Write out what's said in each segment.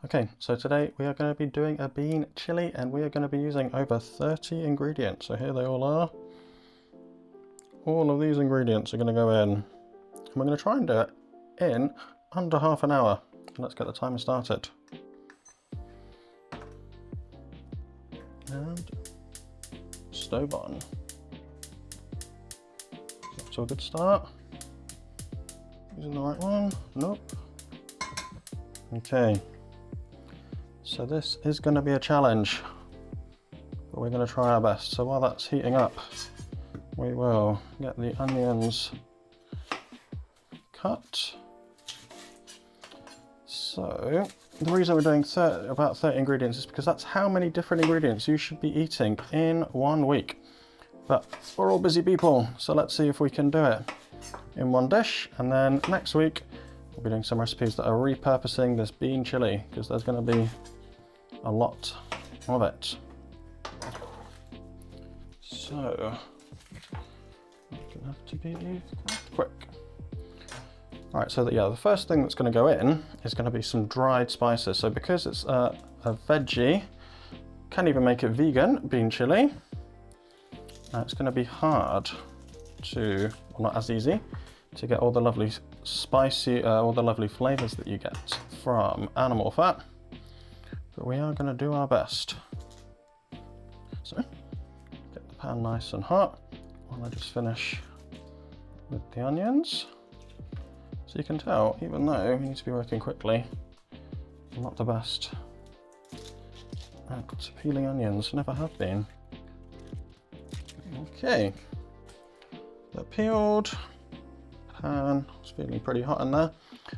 Okay, so today we are going to be doing a bean chili and we are going to be using over 30 ingredients. So here they all are. All of these ingredients are going to go in. And we're going to try and do it in under half an hour. Let's get the timer started. And stove on. Off to a good start. Using the right one? Nope. Okay. So this is going to be a challenge, but we're going to try our best. So while that's heating up, we will get the onions cut. So the reason we're doing about 30 ingredients is because that's how many different ingredients you should be eating in 1 week. But we're all busy people, so let's see if we can do it in one dish. And then next week, we'll be doing some recipes that are repurposing this bean chili, because there's going to be a lot of it. So it's gonna have to be quick. All right, so the first thing that's going to go in is going to be some dried spices. So because it's a veggie, can't even make it vegan bean chili. It's going to be hard to, well, not as easy to get all the lovely spicy, all the lovely flavors that you get from animal fat. But we are going to do our best. So, get the pan nice and hot while I just finish with the onions. So you can tell, even though we need to be working quickly, I'm not the best at peeling onions, never have been. Okay, they're peeled. Pan is feeling pretty hot in there.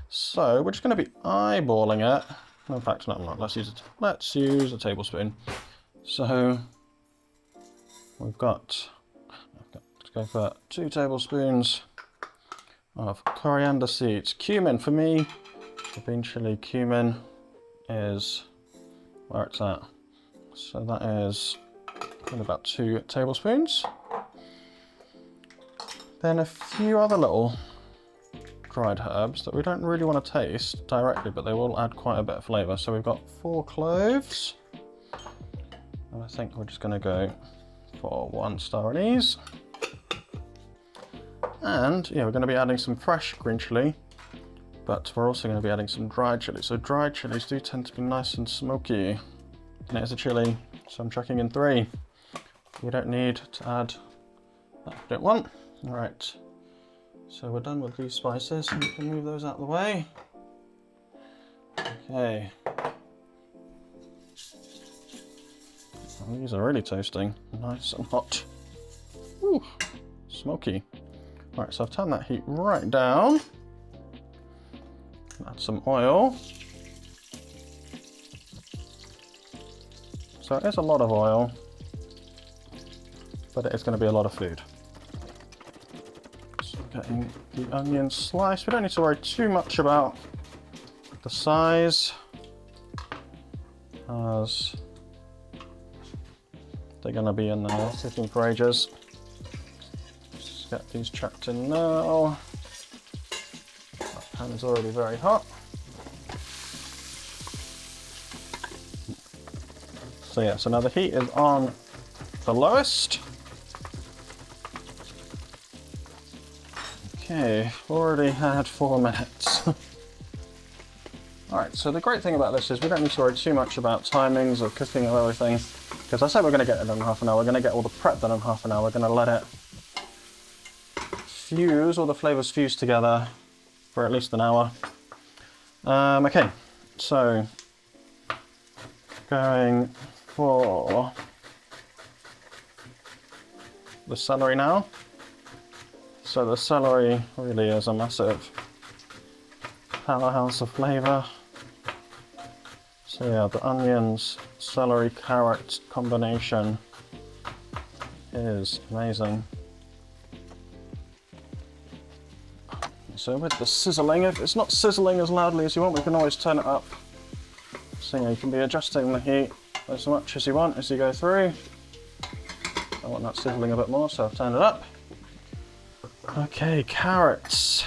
So we're just going to be eyeballing it. In fact, no, I'm not. Let's use a tablespoon. So we've got, let's go for 2 tablespoons of coriander seeds. Cumin, for me, the bean chili cumin is where it's at. So that is about 2 tablespoons. Then a few other little dried herbs that we don't really want to taste directly, but they will add quite a bit of flavour. So we've got 4 cloves, and I think we're just going to go for 1 star anise. And yeah, we're going to be adding some fresh green chilli, but we're also going to be adding some dried chilli. So dried chilies do tend to be nice and smoky, and it is a chili, so I'm chucking in 3. We don't need to add that we don't want. All right. So we're done with these spices, and we can move those out of the way. Okay. Oh, these are really toasting, nice and hot. Ooh, smoky. All right, so I've turned that heat right down. Add some oil. So it is a lot of oil, but it is going to be a lot of food. Getting the onions sliced. We don't need to worry too much about the size, as they're going to be in there sitting for ages. Just get these chucked in now. That pan is already very hot. So yeah, so now the heat is on the lowest. Okay, already had 4 minutes. Alright, so the great thing about this is we don't need to worry too much about timings or cooking of everything, because I said we're going to get it in half an hour. We're going to get all the prep done in half an hour. We're going to let it fuse, all the flavours fuse together for at least an hour. Okay, so going for the celery now. So the celery really is a massive powerhouse of flavour. So yeah, the onions, celery, carrot combination is amazing. So with the sizzling, if it's not sizzling as loudly as you want, we can always turn it up. So yeah, you can be adjusting the heat as much as you want as you go through. I want that sizzling a bit more, so I've turned it up. Okay, carrots.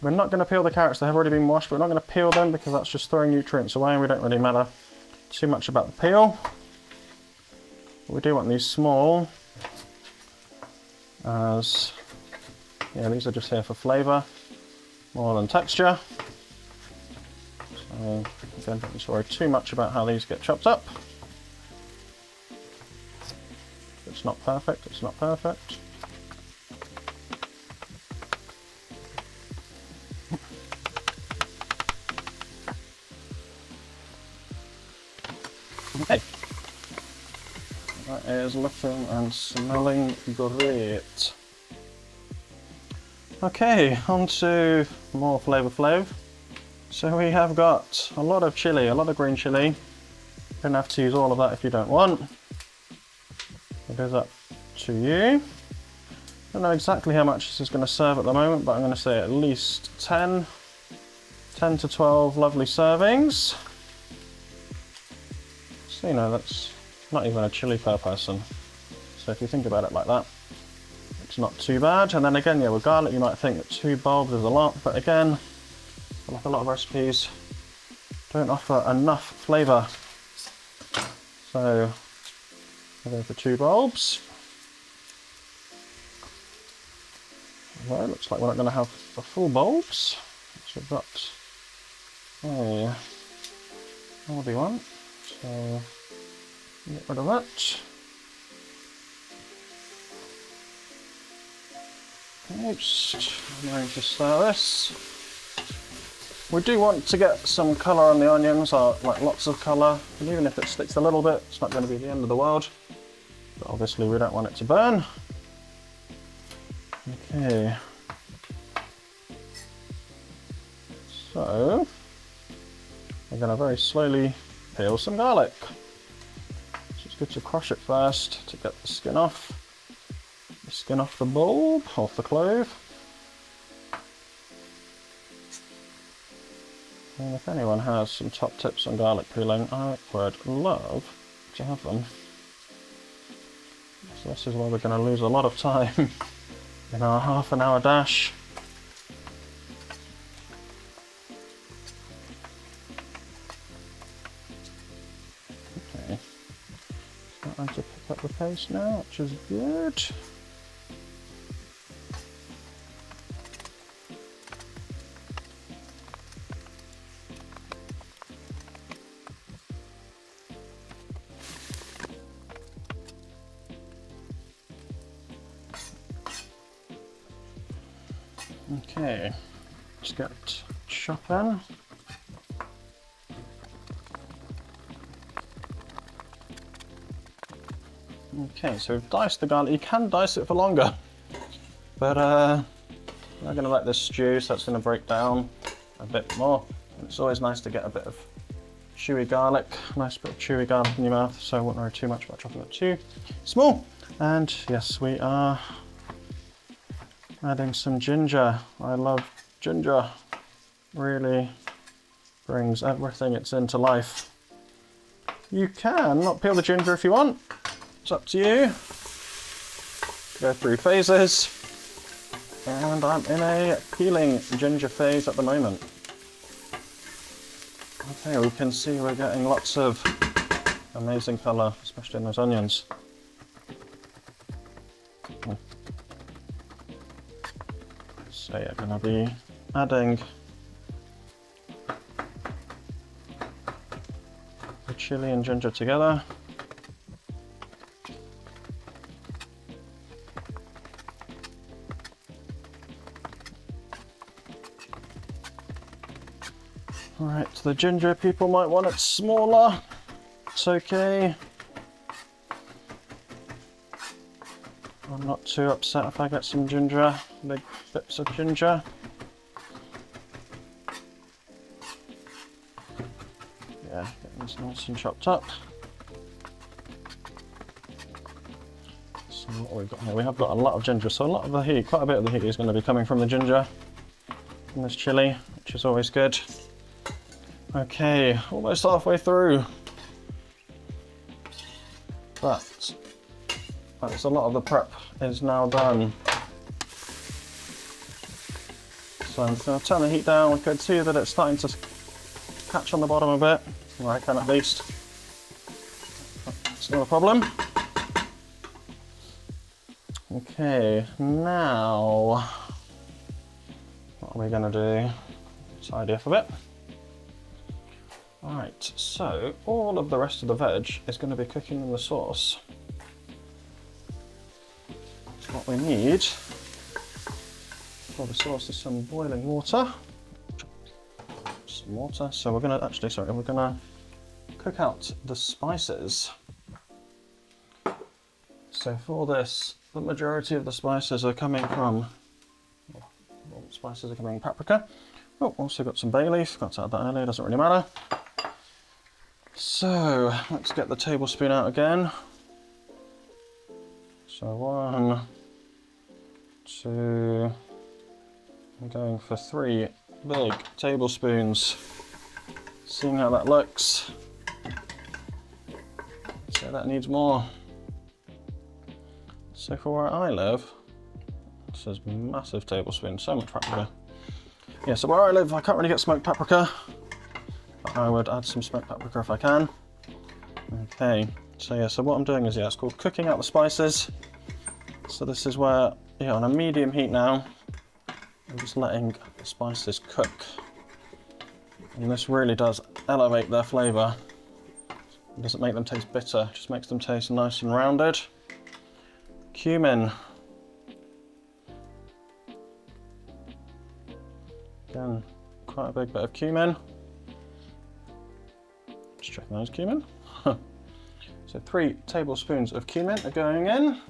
We're not going to peel the carrots, they have already been washed, but we're not going to peel them because that's just throwing nutrients away and we don't really matter too much about the peel. But we do want these small, as yeah, these are just here for flavour more than texture. So again, don't need to worry too much about how these get chopped up. It's not perfect, it's not perfect. Okay. That is looking and smelling great. Okay, on to more Flavor Flav. So we have got a lot of chili, a lot of green chili. You don't have to use all of that if you don't want. It is up to you. I don't know exactly how much this is going to serve at the moment, but I'm going to say at least 10 to 12 lovely servings. So, you know, that's not even a chili per person. So if you think about it like that, it's not too bad. And then again, yeah, with garlic, you might think that 2 bulbs is a lot, but again, like a lot of recipes, don't offer enough flavour. So I'll go for 2 bulbs. Well, looks like we're not going to have the full bulbs. So we've got a moldy one. So get rid of that. Okay, just going to stir this. We do want to get some colour on the onions, or like lots of colour, and even if it sticks a little bit, it's not going to be the end of the world. But obviously we don't want it to burn. Okay. So we're going to very slowly peel some garlic. So it's good to crush it first to get the skin off. The skin off the bulb, off the clove. And if anyone has some top tips on garlic peeling, I would love to have them. So this is where we're going to lose a lot of time in our half-an-hour dash. Okay, starting to pick up the pace now, which is good. Okay, let's get chopping. Okay, so we've diced the garlic. You can dice it for longer, but we're going to let this stew, so it's going to break down a bit more. And it's always nice to get a bit of chewy garlic, nice bit of chewy garlic in your mouth, so I won't worry too much about chopping it too small. And yes, we are adding some ginger. I love ginger. Really brings everything it's in to life. You can not peel the ginger if you want. It's up to you. Go through phases. And I'm in a peeling ginger phase at the moment. Okay, we can see we're getting lots of amazing colour, especially in those onions. So yeah, going to be adding the chilli and ginger together. Alright, the ginger, people might want it smaller. It's okay. I'm not too upset if I get some ginger, big bits of ginger. Yeah, getting this nice and chopped up. So what we've got here, we have got a lot of ginger, so a lot of the heat, quite a bit of the heat is going to be coming from the ginger, from this chilli, which is always good. Okay, almost halfway through. But that's a lot of the prep is now done. So I'm just going to turn the heat down. We can see that it's starting to catch on the bottom a bit. Or I can at least. It's not a problem. Okay, now what are we going to do? Tidy up a bit. Alright, so all of the rest of the veg is going to be cooking in the sauce. What we need for the sauce is some boiling water. Some water. So we're going to cook out the spices. So for this, the majority of the spices are coming from, paprika. Oh, also got some bay leaf, got to add that earlier, doesn't really matter. So let's get the tablespoon out again. So 1, 2, I'm going for 3 big tablespoons. Seeing how that looks. So that needs more. So for where I live, this is massive tablespoon, so much paprika. Yeah, so where I live, I can't really get smoked paprika, but I would add some smoked paprika if I can. Okay, so yeah, so what I'm doing is, it's called cooking out the spices. So this is where, on a medium heat now, I'm just letting the spices cook. And this really does elevate their flavour. It doesn't make them taste bitter, it just makes them taste nice and rounded. Cumin. Again, quite a big bit of cumin. Just checking those cumin. So 3 tablespoons of cumin are going in.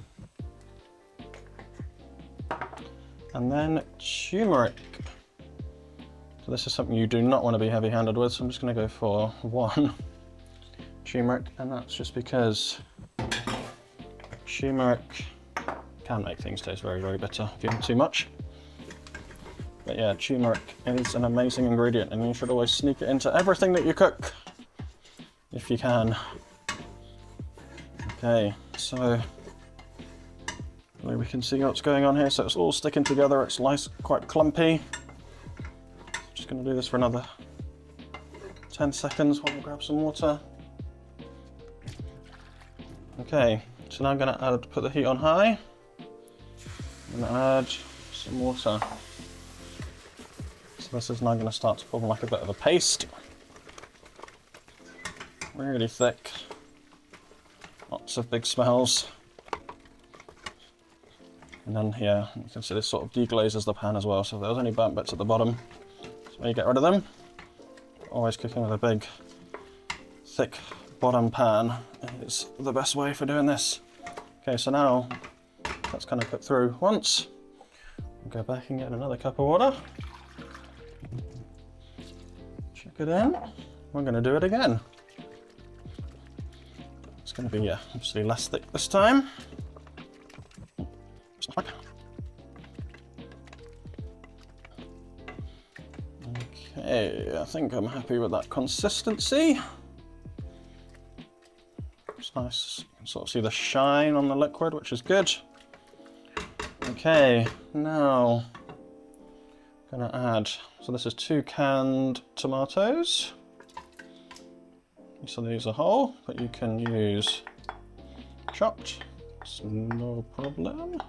And then turmeric. So this is something you do not want to be heavy-handed with, so I'm just going to go for 1 turmeric, and that's just because turmeric can make things taste very, very bitter if you have too much. But yeah, turmeric is an amazing ingredient, and you should always sneak it into everything that you cook, if you can. Okay, so we can see what's going on here. So it's all sticking together, it's nice, quite clumpy. Just going to do this for another 10 seconds while we grab some water. Okay, so now I'm going to put the heat on high. I'm going to add some water. So this is now going to start to form like a bit of a paste. Really thick. Lots of big smells. And then here, you can see this sort of deglazes the pan as well. So if there's any burnt bits at the bottom, so you get rid of them. Always cooking with a big, thick bottom pan is the best way for doing this. Okay, so now that's kind of cooked through once. We'll go back and get another cup of water. Chuck it in. We're going to do it again. It's going to be obviously less thick this time. Okay, I think I'm happy with that consistency. It's nice, you can sort of see the shine on the liquid, which is good. Okay, now I'm gonna add, so this is 2 canned tomatoes. So these are whole, but you can use chopped, it's no problem.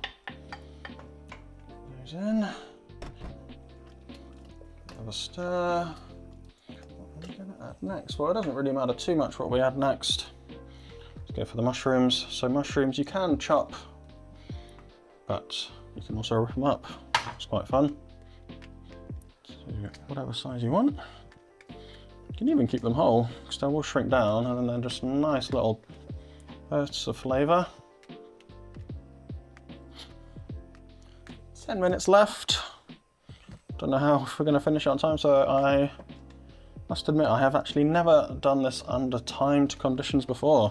Those in. Have a stir. What are we going to add next? Well, it doesn't really matter too much what we add next. Let's go for the mushrooms. So mushrooms you can chop, but you can also rip them up. It's quite fun. So whatever size you want. You can even keep them whole, because they will shrink down, and then they're just nice little bursts of flavour. 10 minutes left. Don't know how we're going to finish it on time, so I must admit I have actually never done this under timed conditions before.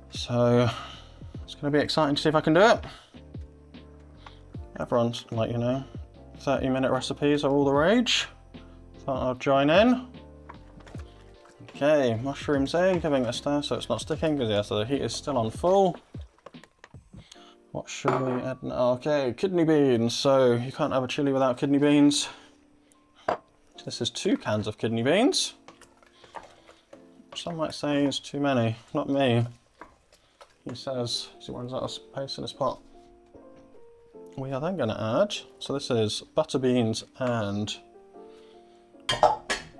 So it's going to be exciting to see if I can do it. Everyone's like, 30-minute recipes are all the rage. Thought I'd join in. Okay, mushrooms in, giving it a stir so it's not sticking, because so the heat is still on full. What What should we add now? Okay, kidney beans. So you can't have a chili without kidney beans. This is 2 cans of kidney beans. Some might say it's too many, not me. He says he runs out of space in his pot. We are then going to add, so this is butter beans and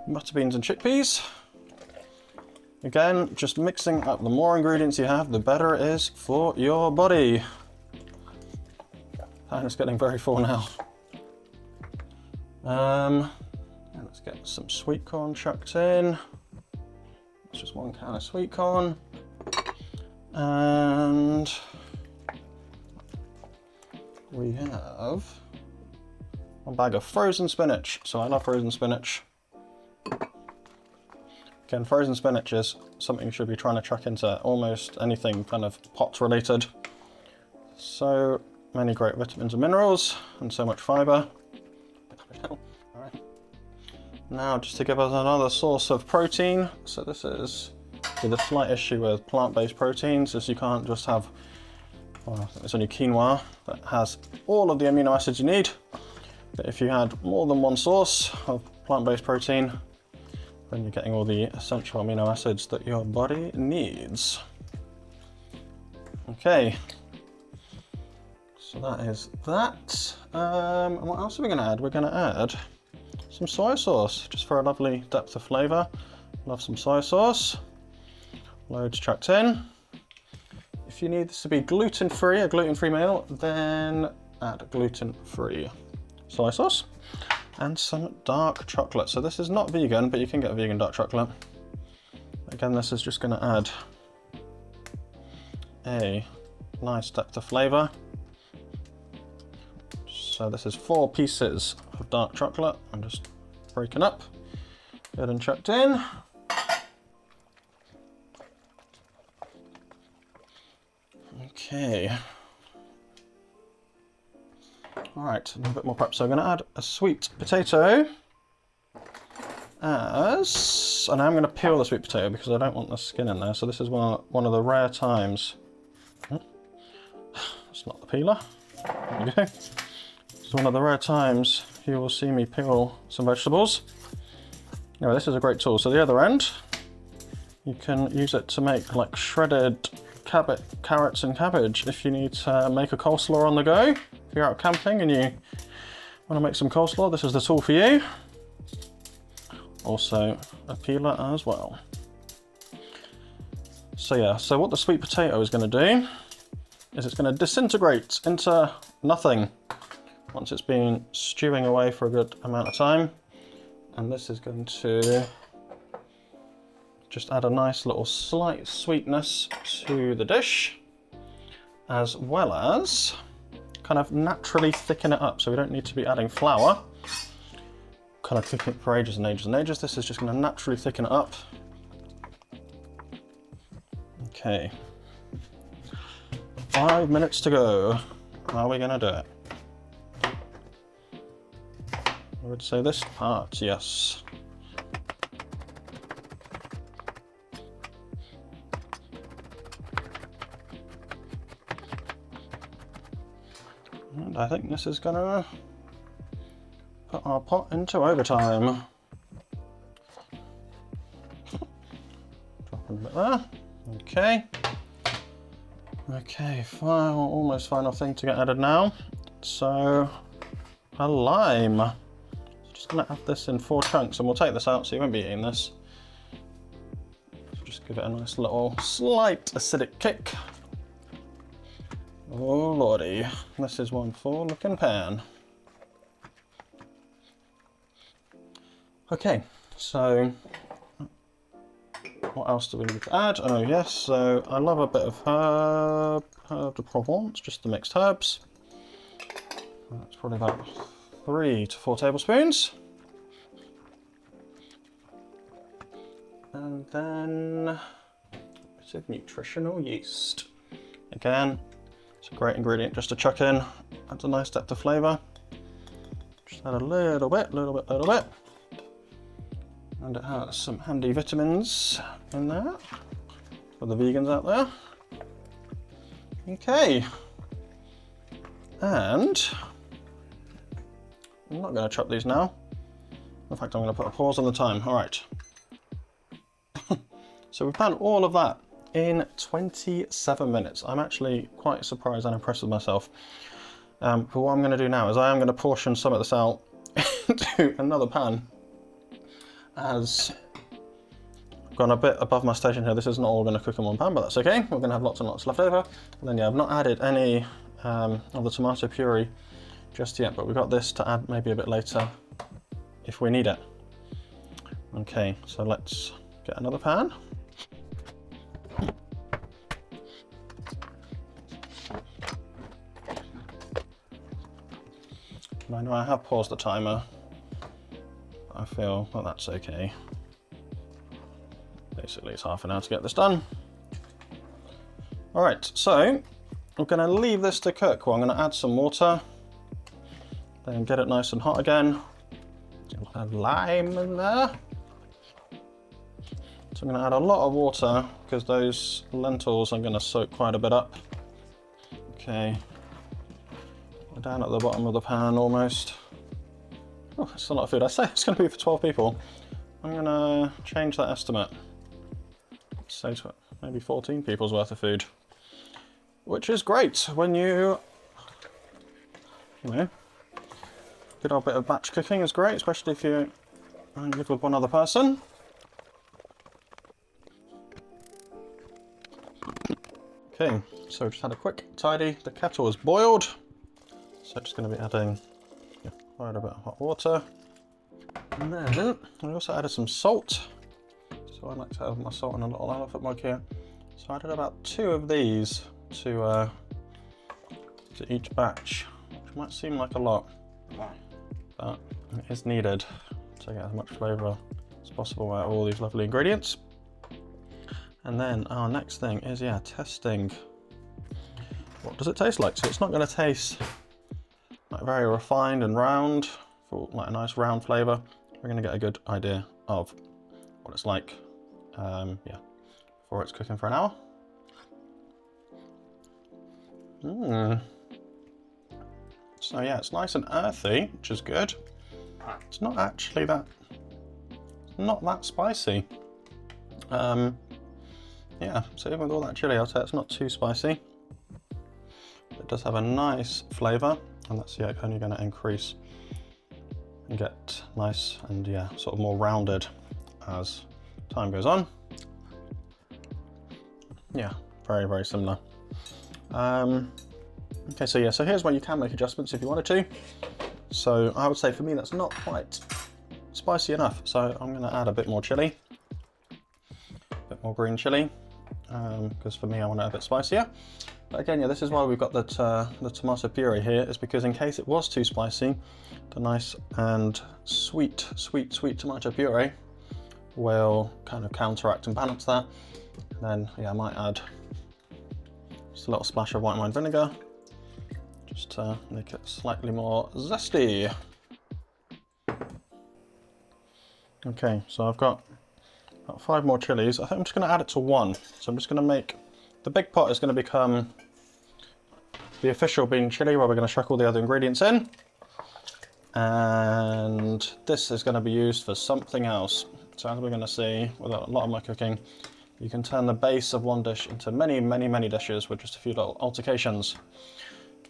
chickpeas. Again, just mixing up. The more ingredients you have, the better it is for your body. And it's getting very full now. Let's get some sweet corn chucked in. It's just 1 can of sweet corn. And we have 1 bag of frozen spinach. So I love frozen spinach. Again, frozen spinach is something you should be trying to chuck into almost anything kind of pot related. So many great vitamins and minerals and so much fibre. Alright. Now just to give us another source of protein. So this is the slight issue with plant-based proteins is you can't just have, well, it's only quinoa that has all of the amino acids you need. But if you had more than 1 source of plant-based protein, then you're getting all the essential amino acids that your body needs. Okay, so that is that. And what else are we going to add? We're going to add some soy sauce, just for a lovely depth of flavour. Love some soy sauce. Loads chucked in. If you need this to be gluten-free, a gluten-free meal, then add gluten-free soy sauce. And some dark chocolate. So this is not vegan, but you can get vegan dark chocolate. Again, this is just going to add a nice depth of flavour. So this is 4 pieces of dark chocolate. I'm just breaking up. Good and chucked in. Okay. All right, a little bit more prep. So I'm going to add a sweet potato and I'm going to peel the sweet potato because I don't want the skin in there. So this is one of the rare times. It's not the peeler. There we go. It's one of the rare times you will see me peel some vegetables. Anyway, this is a great tool. So the other end, you can use it to make like shredded carrots and cabbage if you need to make a coleslaw on the go. If you're out camping and you want to make some coleslaw, this is the tool for you. Also a peeler as well. So yeah, so what the sweet potato is going to do is it's going to disintegrate into nothing once it's been stewing away for a good amount of time. And this is going to just add a nice little slight sweetness to the dish, as well as kind of naturally thicken it up. So we don't need to be adding flour, kind of cooking it for ages and ages and ages. This is just going to naturally thicken it up. Okay, 5 minutes to go. How are we going to do it? I would say this part, yes. And I think this is gonna put our pot into overtime. Drop in a bit there. Okay. Okay, almost final thing to get added now. So, a lime. Just gonna add this in 4 chunks and we'll take this out so you won't be eating this. Just give it a nice little slight acidic kick. Oh lordy, this is one full looking pan. Okay, so what else do we need to add? Oh yes, so I love a bit of herb de Provence, just the mixed herbs. That's probably about 3 to 4 tablespoons. And then a bit of nutritional yeast. Again, it's a great ingredient just to chuck in. Adds a nice depth of flavour. Just add a little bit. And it has some handy vitamins in there for the vegans out there. Okay. And I'm not going to chop these now. In fact, I'm going to put a pause on the time. All right. So we've done all of that in 27 minutes. I'm actually quite surprised and impressed with myself. But what I'm going to do now is I am going to portion some of this out into another pan, as I've gone a bit above my station here. This is not all going to cook in one pan, but that's okay. We're going to have lots and lots left over. And then yeah, I've not added any of the tomato puree just yet, but we've got this to add maybe a bit later if we need it. Okay, so let's get another pan. And I know I have paused the timer. I feel well, that's okay. Basically, it's half an hour to get this done. All right, so we're going to leave this to cook. Well, I'm going to add some water, then get it nice and hot again. Add lime in there. So I'm going to add a lot of water because those lentils are going to soak quite a bit up. Okay, we're down at the bottom of the pan almost. Oh, that's a lot of food. I say it's going to be for 12 people. I'm going to change that estimate. Say to maybe 14 people's worth of food, which is great when you know, good old bit of batch cooking is great, especially if you live with one other person. Okay, so just had a quick tidy. The kettle is boiled, so just going to be adding quite a bit of hot water. And then I also added some salt. So I like to have my salt in a little elephant mug here. So I added about 2 of these to each batch, which might seem like a lot, but it is needed to get as much flavour as possible out of all these lovely ingredients. And then our next thing is, yeah, testing what does it taste like. So it's not going to taste like very refined and round, for like a nice round flavour. We're going to get a good idea of what it's like, yeah, before it's cooking for an hour. So yeah, it's nice and earthy, which is good. It's not actually that, not that spicy. Yeah, so even with all that chili, I'll say it's not too spicy. It does have a nice flavour, and that's yeah, only going to increase and get nice and yeah, sort of more rounded as time goes on. Yeah, very, very similar. Okay, so yeah, so here's where you can make adjustments if you wanted to. So I would say for me that's not quite spicy enough, so I'm going to add a bit more chili, a bit more green chili, because for me I want it a bit spicier. But again, yeah, this is why we've got the tomato puree here, is because in case it was too spicy, the nice and sweet tomato puree will kind of counteract and balance that. And then yeah, I might add just a little splash of white wine vinegar, just to make it slightly more zesty. Okay, so I've got about 5 more chilies. I think I'm just going to add it to 1. So I'm just going to make, the big pot is going to become the official bean chili, where we're going to chuck all the other ingredients in. And this is going to be used for something else. So as we're going to see with a lot of my cooking, you can turn the base of one dish into many dishes with just a few little altercations.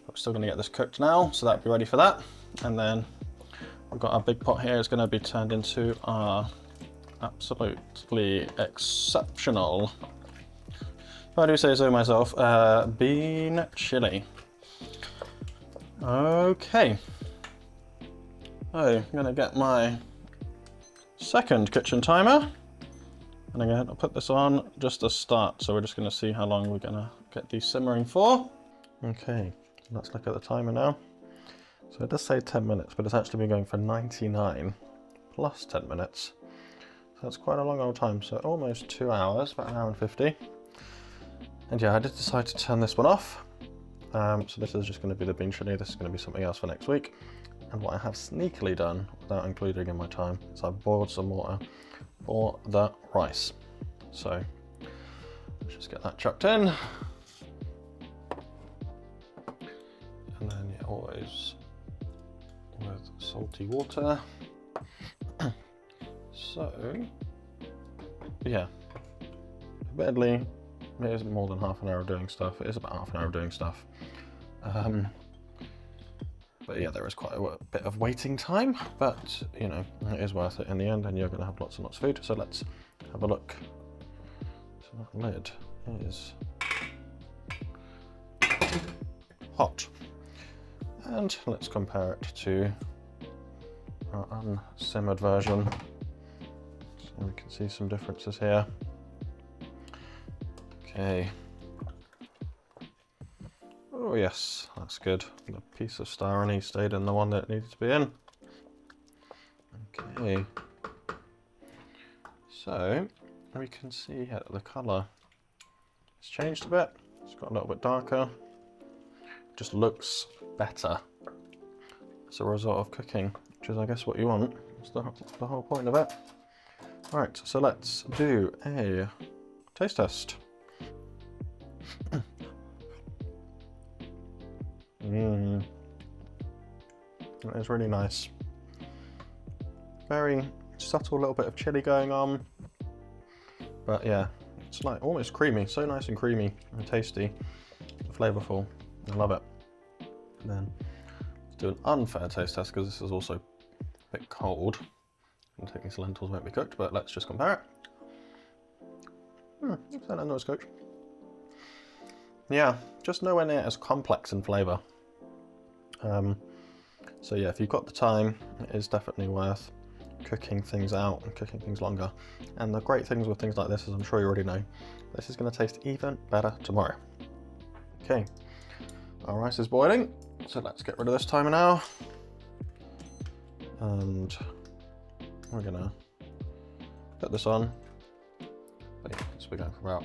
We're still going to get this cooked now, so that'll be ready for that. And then we've got our big pot here. It's going to be turned into our absolutely exceptional, if I do say so myself, bean chili. Okay, so I'm going to get my second kitchen timer, and I'm going to put this on just to start. So we're just going to see how long we're going to get these simmering for. Okay, let's look at the timer now. So it does say 10 minutes, but it's actually been going for 99 plus 10 minutes. So that's quite a long old time. So almost 2 hours, about 1 hour and 50. And yeah, I did decide to turn this one off. So this is just going to be the bean chili. This is going to be something else for next week. And what I have sneakily done, without including in my time, is I've boiled some water for the rice. So let's just get that chucked in. And then yeah, those with salty water. So, yeah, admittedly, it isn't more than half an hour of doing stuff. It is about half an hour of doing stuff. But yeah, there is quite a bit of waiting time, but you know, it is worth it in the end, and you're going to have lots and lots of food. So let's have a look. So that lid is hot. And let's compare it to our unsimmered version. So we can see some differences here. Okay. Oh yes, that's good. The piece of star anise stayed in the one that it needed to be in. Okay. So we can see here the colour has changed a bit. It's got a little bit darker. It just looks better as a result of cooking, which is I guess what you want. That's the whole point of it. Alright, so let's do a taste test. That is really nice. Very subtle little bit of chili going on. But yeah, it's like almost creamy. So nice and creamy and tasty and flavourful. I love it. And then let's do an unfair taste test because this is also a bit cold. And these lentils won't be cooked, but let's just compare it. It's a nice cooked. Yeah, just nowhere near as complex in flavour. So yeah, if you've got the time, it is definitely worth cooking things out and cooking things longer. And the great things with things like this, as I'm sure you already know, this is going to taste even better tomorrow. Okay, our rice is boiling, so let's get rid of this timer now. And we're going to put this on. So we're going for about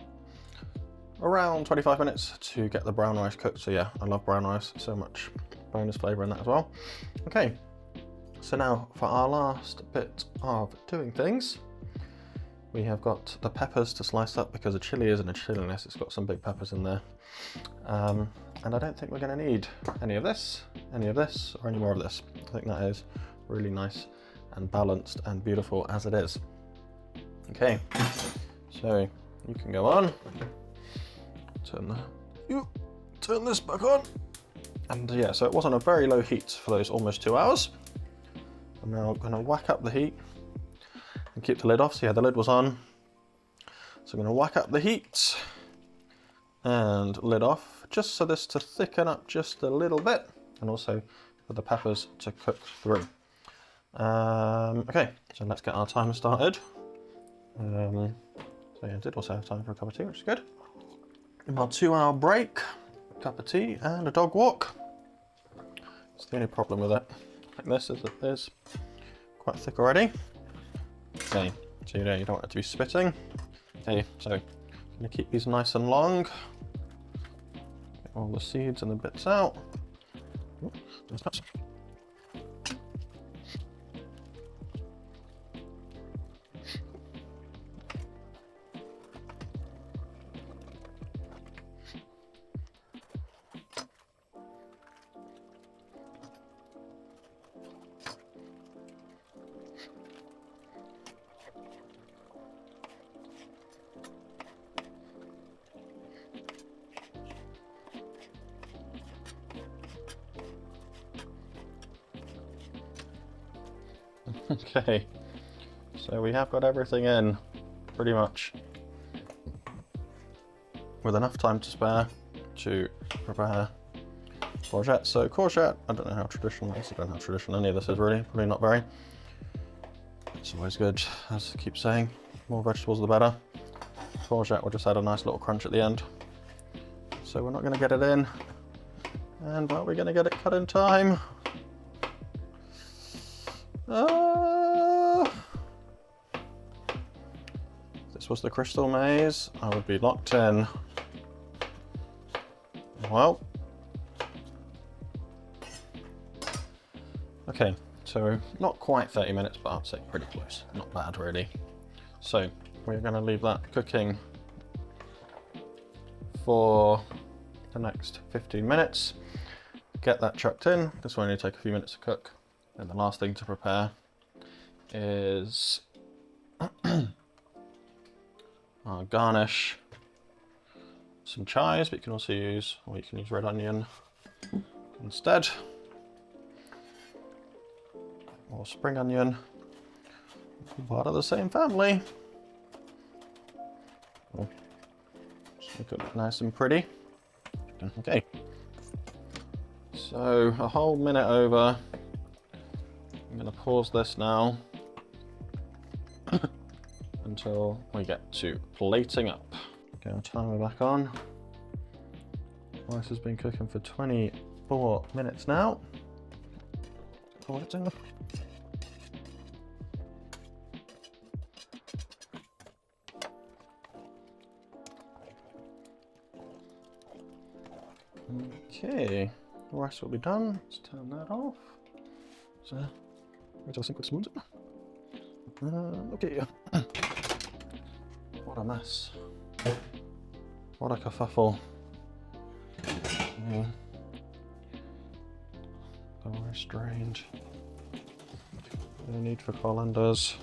around 25 minutes to get the brown rice cooked. So yeah, I love brown rice, so much bonus flavour in that as well. Okay, so now for our last bit of doing things, we have got the peppers to slice up because a chili isn't a chilliness, it's got some big peppers in there. And I don't think we're going to need any of this, or any more of this. I think that is really nice and balanced and beautiful as it is. Okay, so you can go on. Turn this back on. And yeah, so it was on a very low heat for those almost 2 hours. I'm now going to whack up the heat and keep the lid off. So yeah, the lid was on. So I'm going to whack up the heat and lid off, just so this to thicken up just a little bit, and also for the peppers to cook through. Okay, so let's get our timer started. So yeah, I did also have time for a cup of tea, which is good. About 2-hour break, a cup of tea and a dog walk. It's the only problem with it. Like this is that there's quite thick already. Okay, so you don't want it to be spitting. Okay, so I'm going to keep these nice and long. Get all the seeds and the bits out. Okay, so we have got everything in, pretty much, with enough time to spare to prepare courgette. So courgette, I don't know how traditional this is, I don't know how traditional any of this is really, probably not very. It's always good, as I keep saying, more vegetables the better. Courgette will just add a nice little crunch at the end. So we're not going to get it in, and are we going to get it cut in time? If this was the crystal maze, I would be locked in. Well, okay, so not quite 30 minutes, but I'd say pretty close. Not bad, really. So we're going to leave that cooking for the next 15 minutes. get that chucked in. This will only take a few minutes to cook. And the last thing to prepare is our garnish. Some chives, but you can also use, or you can use red onion instead. Or spring onion. Part of the same family. Just make it look nice and pretty. Okay. So a whole minute over. I'm going to pause this now until we get to plating up. Okay, our timer back on. Rice has been cooking for 24 minutes now. Plating. Okay, the rice will be done. Let's turn that off. So, where's our sink with spoons? Okay. What a mess. What a kerfuffle. Okay. The rice drained. No need for colanders.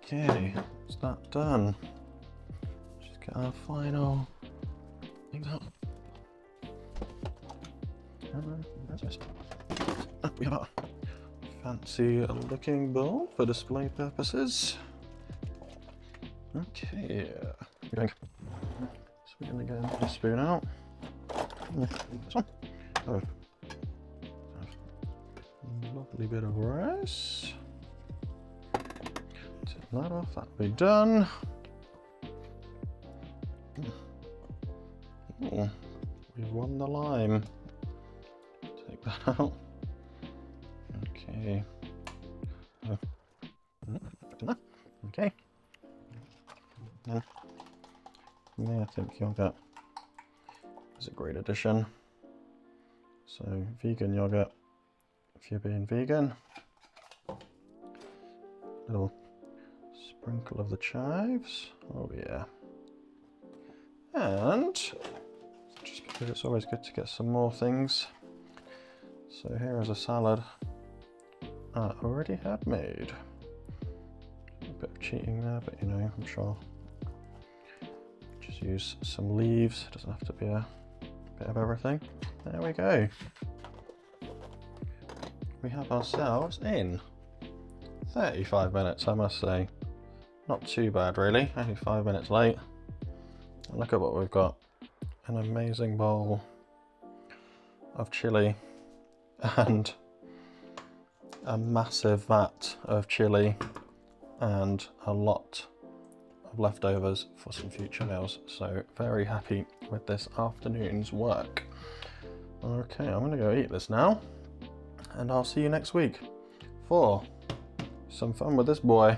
Okay, is that done? Just get our final things out. We have a fancy looking bowl for display purposes. Okay, so we're going to get a spoon out. This one. Oh. Lovely bit of rice. Take that off, that'll be done. Oh, we've won the lime. Take that out. Okay. Okay. Yeah, I think yogurt is a great addition. So, vegan yogurt, if you're being vegan. Little sprinkle of the chives. Oh yeah. And just because it's always good to get some more things. So here is a salad I already had made. A bit of cheating there, but you know, I'm sure. Just use some leaves, it doesn't have to be a bit of everything. There we go. We have ourselves in 35 minutes, I must say. Not too bad really, only 5 minutes late. And look at what we've got. An amazing bowl of chili and a massive vat of chili and a lot of leftovers for some future meals. So very happy with this afternoon's work. Okay, I'm gonna go eat this now and I'll see you next week for some fun with this boy.